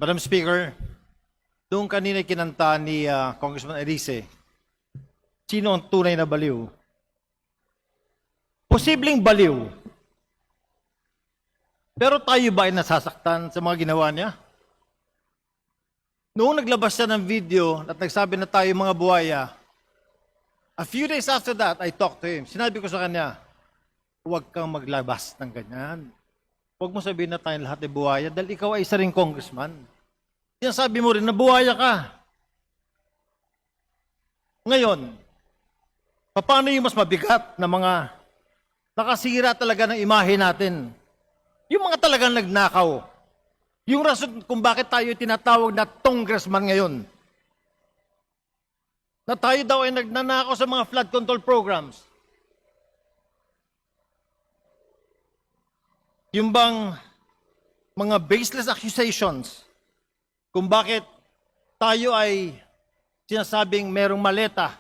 Madam Speaker, doon kanina kinanta ni Congressman Erice, sino ang tunay na baliw? Posibleng baliw. Pero tayo ba ay nasasaktan sa mga ginawa niya? Noong naglabas siya ng video at nagsabi na tayo mga buhaya, a few days after that, I talked to him. Sinabi ko sa kanya, huwag kang maglabas ng ganyan. Huwag mo sabihin na tayong lahat ay buhaya dahil ikaw ay isa ring congressman. Yan sabi mo rin na buhaya ka. Ngayon, paano yung mas mabigat na mga nakasira talaga ng imahe natin? Yung mga talagang nagnakaw. Yung rason kung bakit tayo tinatawag na congressman ngayon. Na tayo daw ay nagnanakaw sa mga flood control programs. Yung bang mga baseless accusations kung bakit tayo ay sinasabing merong maleta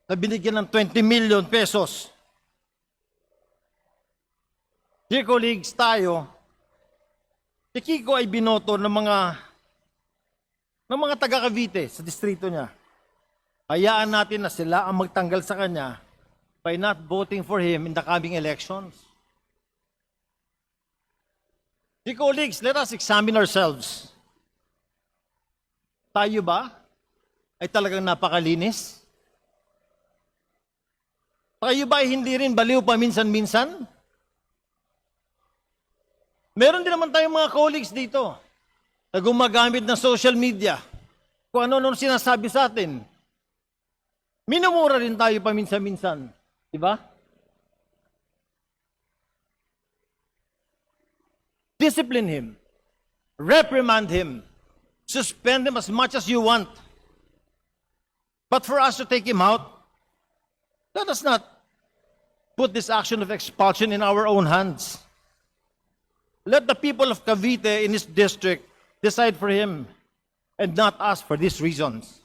na binigyan ng 20 million pesos. Dear colleagues, si Kiko ay binoto ng mga taga Cavite sa distrito niya. Hayaan natin na sila ang magtanggal sa kanya by not voting for him in the coming elections. Dear colleagues, let us examine ourselves. Tayo ba ay talagang napakalinis? Tayo ba ay hindi rin baliw pa minsan-minsan? Meron din naman tayong mga colleagues dito na gumagamit ng social media. Kung ano-ano sinasabi sa atin. Minumura rin tayo paminsan-minsan. Diba? Discipline him. Reprimand him. Suspend him as much as you want. But for us to take him out, let us not put this action of expulsion in our own hands. Let the people of Cavite in his district decide for him and not us for these reasons.